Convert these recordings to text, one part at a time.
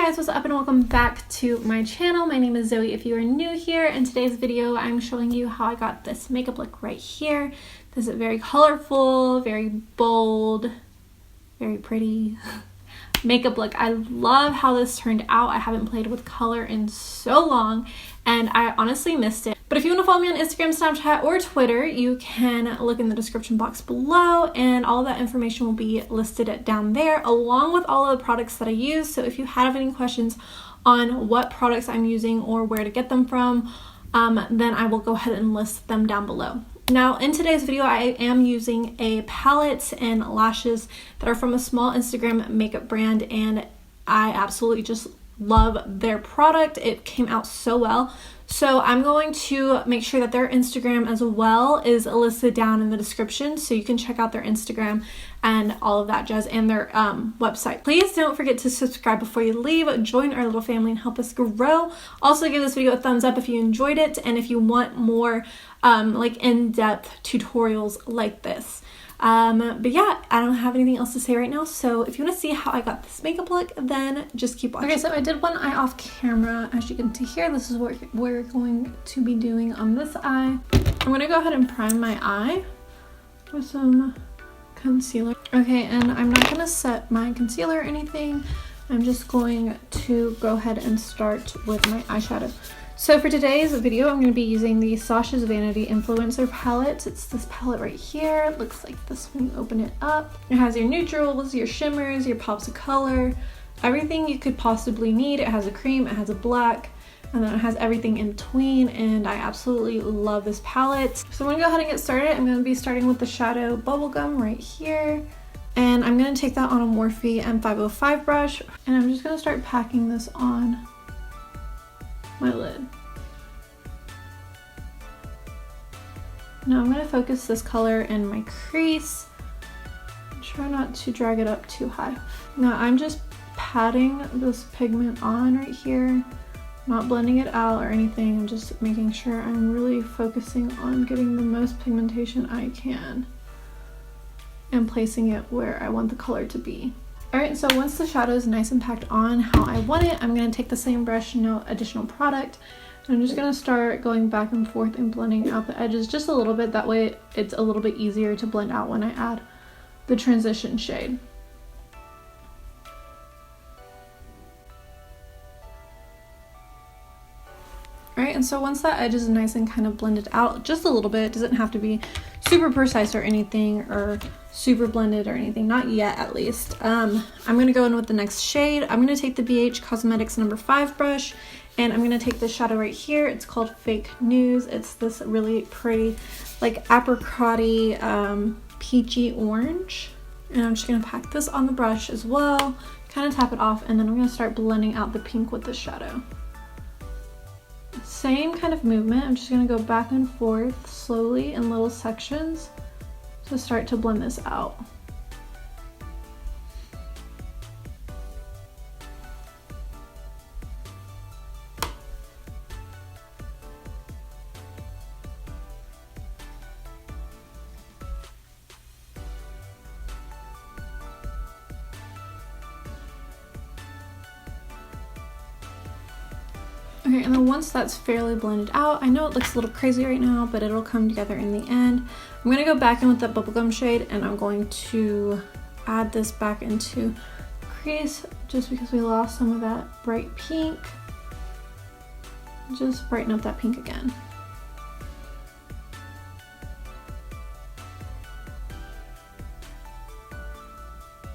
guys, what's up and welcome back to my channel. My name is Zoe if you are new here. In today's video, I'm showing you how I got this makeup look right here. This is very colorful, very bold, very pretty makeup look. I love how this turned out. I haven't played with color in so long and I honestly missed it. But if you want to follow me on Instagram, Snapchat, or Twitter, you can look in the description box below and all that information will be listed down there along with all of the products that I use. So if you have any questions on what products I'm using or where to get them from, then I will go ahead and list them down below. Now in today's video, I am using a palette and lashes that are from a small Instagram makeup brand, and I absolutely just love their product. It came out so well. So I'm going to make sure that their Instagram as well is listed down in the description so you can check out their Instagram and all of that jazz and their website. Please don't forget to subscribe before you leave. Join our little family and help us grow. Also give this video a thumbs up if you enjoyed it and if you want more like in-depth tutorials like this. But yeah, I don't have anything else to say right now, so if you want to see how I got this makeup look, then just keep watching. Okay, so I did one eye off camera. As you can see here, this is what we're going to be doing on this eye. I'm going to go ahead and prime my eye with some concealer. Okay, and I'm not going to set my concealer or anything. I'm just going to go ahead and start with my eyeshadow. So for today's video, I'm going to be using the Sasha'S Vanity Influencer palette. It's this palette right here. It looks like this when you open it up. It has your neutrals, your shimmers, your pops of color, everything you could possibly need. It has a cream, it has a black, and then it has everything in between, and I absolutely love this palette. So I'm going to go ahead and get started. I'm going to be starting with the shadow bubblegum right here. And I'm going to take that on a Morphe M505 brush, and I'm just going to start packing this on my lid. Now I'm going to focus this color in my crease. Try not to drag it up too high. Now I'm just patting this pigment on right here, not blending it out or anything. I'm just making sure I'm really focusing on getting the most pigmentation I can and placing it where I want the color to be. Alright, so once the shadow is nice and packed on how I want it, I'm going to take the same brush, no additional product, and I'm just going to start going back and forth and blending out the edges just a little bit. That way it's a little bit easier to blend out when I add the transition shade. Alright, and so once that edge is nice and kind of blended out just a little bit, it doesn't have to be super precise or anything or super blended or anything, not yet at least. I'm going to go in with the next shade. I'm going to take the BH Cosmetics No. 5 brush, and I'm going to take this shadow right here. It's called Fake News. It's this really pretty like apricot-y peachy orange, and I'm just going to pack this on the brush as well, kind of tap it off, and then I'm going to start blending out the pink with the shadow. Same kind of movement. I'm just going to go back and forth slowly in little sections to start to blend this out. Okay, and then once that's fairly blended out, I know it looks a little crazy right now, but it'll come together in the end. I'm going to go back in with that bubblegum shade, and I'm going to add this back into crease just because we lost some of that bright pink. Just brighten up that pink again.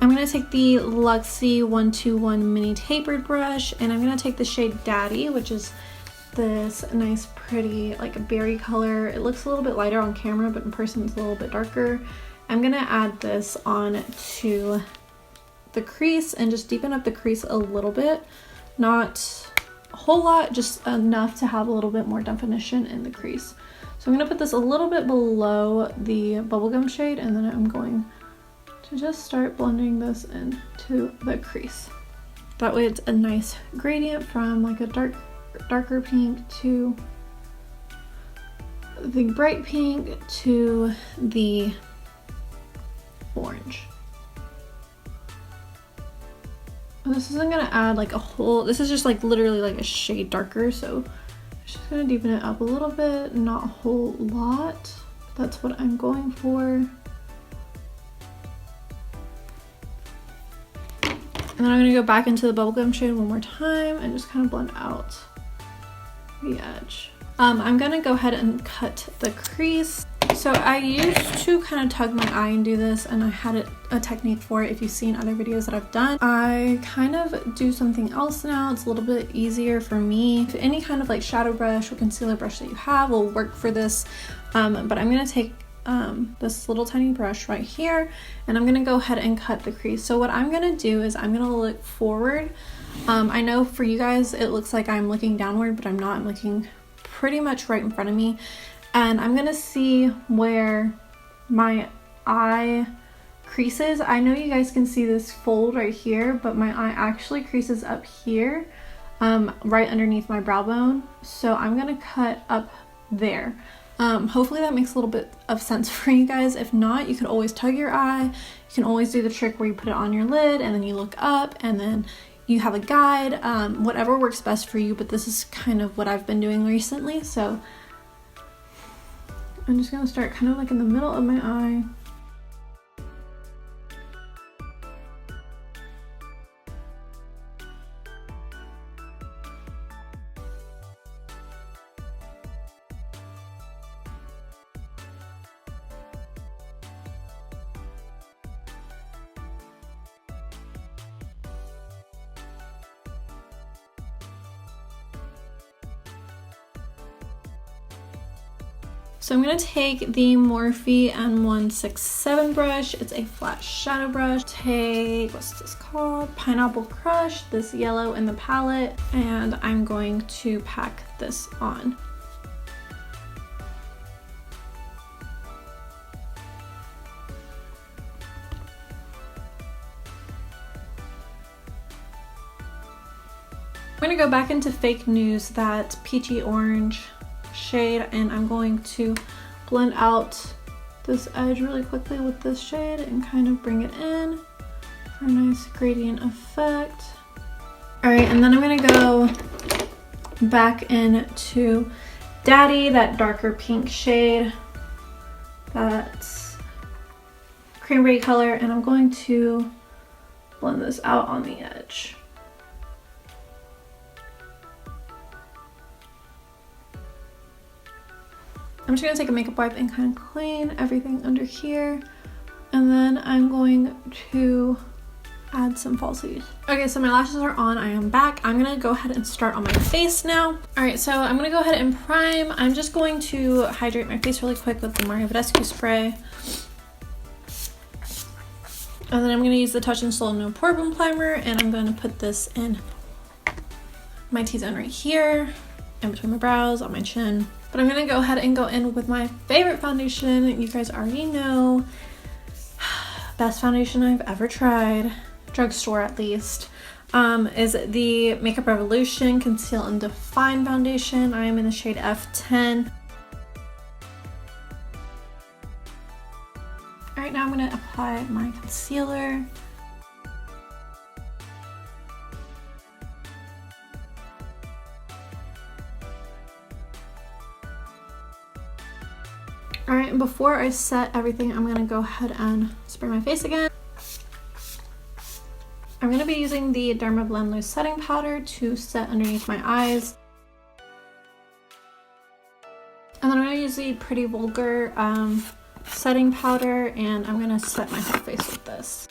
I'm going to take the Luxie 121 mini tapered brush, and I'm going to take the shade Daddy, which is this nice pretty like berry color. It looks a little bit lighter on camera, but in person it's a little bit darker. I'm going to add this on to the crease and just deepen up the crease a little bit. Not a whole lot, just enough to have a little bit more definition in the crease. So I'm going to put this a little bit below the bubblegum shade, and then I'm going to just start blending this into the crease. That way it's a nice gradient from like a darker pink to the bright pink to the orange. This isn't gonna add like a whole, this is just like literally like a shade darker, so I'm just gonna deepen it up a little bit, not a whole lot. That's what I'm going for. And then I'm gonna go back into the bubblegum shade one more time and just kind of blend out the edge. I'm gonna go ahead and cut the crease. So I used to kind of tug my eye and do this, and I had a technique for it if you've seen other videos that I've done. I kind of do something else now. It's a little bit easier for me. If any kind of like shadow brush or concealer brush that you have will work for this, but I'm gonna take this little tiny brush right here, and I'm gonna go ahead and cut the crease. So what I'm gonna do is I'm gonna look forward. I know for you guys it looks like I'm looking downward, but I'm not. I'm looking pretty much right in front of me, and I'm gonna see where my eye creases. I know you guys can see this fold right here, but my eye actually creases up here, right underneath my brow bone. So I'm gonna cut up there. Hopefully that makes a little bit of sense for you guys. If not, you could always tug your eye. You can always do the trick where you put it on your lid and then you look up and then you have a guide. Whatever works best for you, but this is kind of what I've been doing recently. So I'm just gonna start kind of like in the middle of my eye. So I'm going to take the Morphe N167 brush. It's a flat shadow brush. Take, what's this called? Pineapple Crush, this yellow in the palette, and I'm going to pack this on. I'm going to go back into Fake News, that peachy orange shade, and I'm going to blend out this edge really quickly with this shade and kind of bring it in for a nice gradient effect. All right, and then I'm gonna go back into Daddy, that darker pink shade, that's cranberry color, and I'm going to blend this out on the edge. I'm just gonna take a makeup wipe and kind of clean everything under here. And then I'm going to add some falsies. Okay, so my lashes are on, I am back. I'm gonna go ahead and start on my face now. All right, so I'm gonna go ahead and prime. I'm just going to hydrate my face really quick with the BADESCU spray. And then I'm gonna use the Touch and Soul No Pore Room Primer, and I'm gonna put this in my T-zone right here, in between my brows, on my chin. But I'm gonna go ahead and go in with my favorite foundation. You guys already know, best foundation I've ever tried, drugstore at least, is the Makeup Revolution Conceal and Define Foundation. I am in the shade F10. All right, now I'm gonna apply my concealer. All right, and before I set everything, I'm gonna go ahead and spray my face again. I'm gonna be using the DERMABLEND Loose Setting Powder to set underneath my eyes. And then I'm gonna use the Pretty Vulgar setting powder, and I'm gonna set my whole face with this.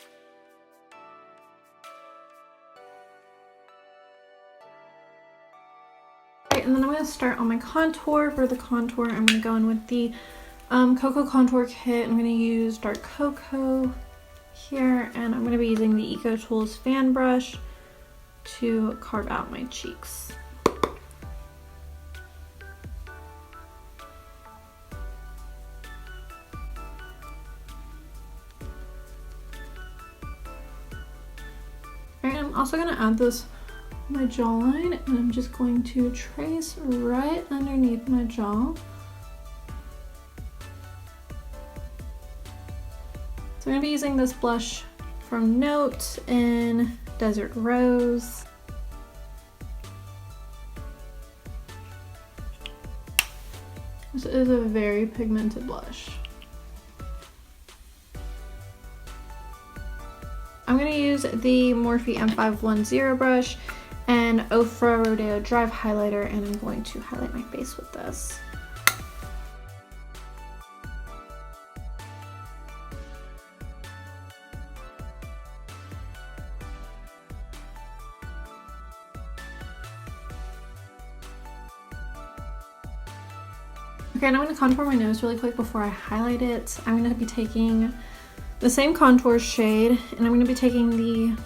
All right, and then I'm gonna start on my contour. For the contour, I'm gonna go in with the Cocoa Contour Kit. I'm going to use Dark Cocoa here, and I'm going to be using the Eco Tools fan brush to carve out my cheeks. Alright, I'm also going to add this on my jawline, and I'm just going to trace right underneath my jaw. I'm going to be using this blush from Note in Desert Rose. This is a very pigmented blush. I'm going to use the Morphe M510 brush and OFRA Rodeo Drive Highlighter, and I'm going to highlight my face with this. Okay, and I'm going to contour my nose really quick before I highlight it. I'm going to be taking the same contour shade, and I'm going to be taking the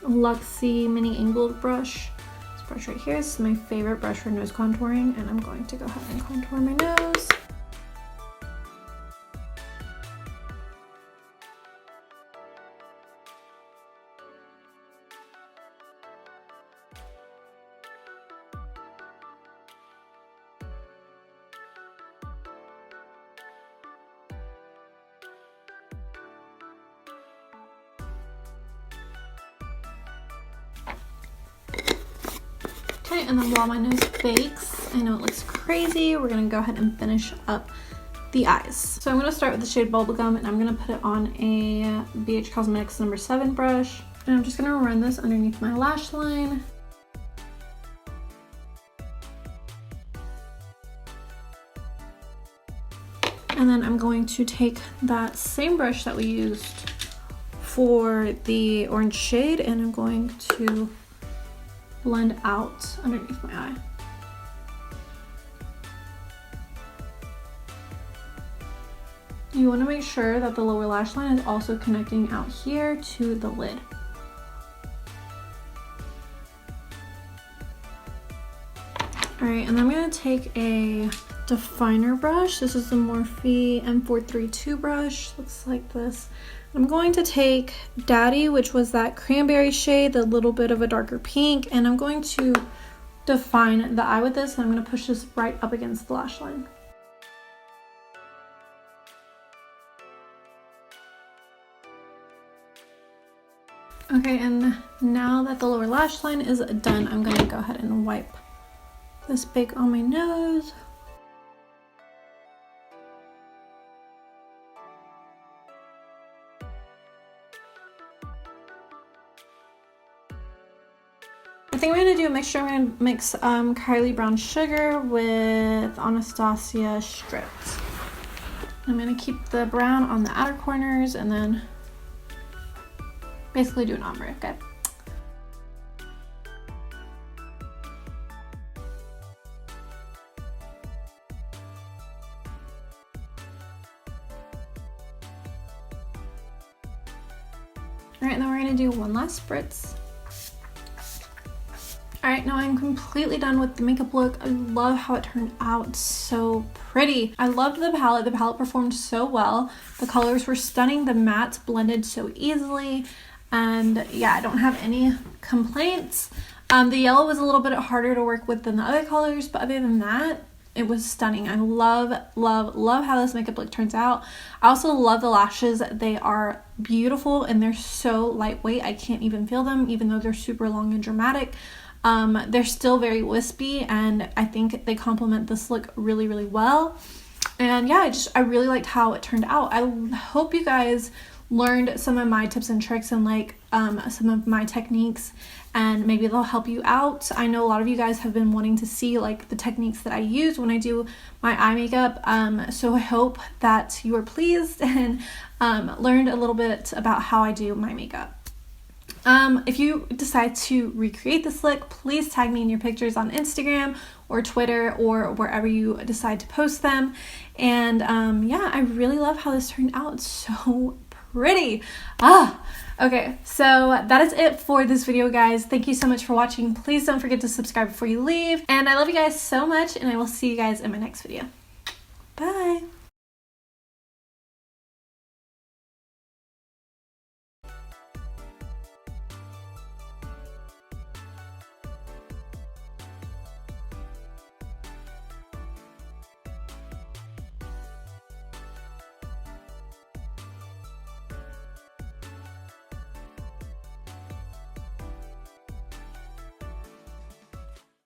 Luxie Mini Angled brush. This brush right here, this is my favorite brush for nose contouring, and I'm going to go ahead and contour my nose. Okay, and then while my nose bakes, I know it looks crazy, we're gonna go ahead and finish up the eyes. So I'm gonna start with the shade Bubblegum, and I'm gonna put it on a BH Cosmetics No. 7 brush. And I'm just gonna run this underneath my lash line. And then I'm going to take that same brush that we used for the orange shade, and I'm going to blend out underneath my eye. You want to make sure that the lower lash line is also connecting out here to the lid. Alright, and I'm going to take a definer brush. This is the Morphe M432 brush. Looks like this. I'm going to take Daddy, which was that cranberry shade, the little bit of a darker pink, and I'm going to define the eye with this, and I'm going to push this right up against the lash line. Okay, and now that the lower lash line is done, I'm going to go ahead and wipe this bake on my nose. I think I'm going to do a mixture. I'm going to mix Kylie Brown Sugar with Anastasia Stripped. I'm going to keep the brown on the outer corners and then basically do an ombre, okay? Alright, now we're going to do one last spritz. Alright, now I'm completely done with the makeup look. I love how it turned out. It's so pretty. I loved the palette. The palette performed so well. The colors were stunning. The mattes blended so easily. And yeah, I don't have any complaints. The yellow was a little bit harder to work with than the other colors, but other than that, it was stunning. I love, love, love how this makeup look turns out. I also love the lashes. They are beautiful and they're so lightweight. I can't even feel them, even though they're super long and dramatic. They're still very wispy, and I think they complement this look really, really well. And yeah, I really liked how it turned out. I hope you guys learned some of my tips and tricks and like some of my techniques, and maybe they'll help you out. I know a lot of you guys have been wanting to see like the techniques that I use when I do my eye makeup, so I hope that you are pleased and learned a little bit about how I do my makeup. If you decide to recreate this look, please tag me in your pictures on Instagram or Twitter or wherever you decide to post them. And yeah, I really love how this turned out. It's so pretty. Okay, so that is it for this video, guys. Thank you so much for watching. Please don't forget to subscribe before you leave. And I love you guys so much, and I will see you guys in my next video. Bye.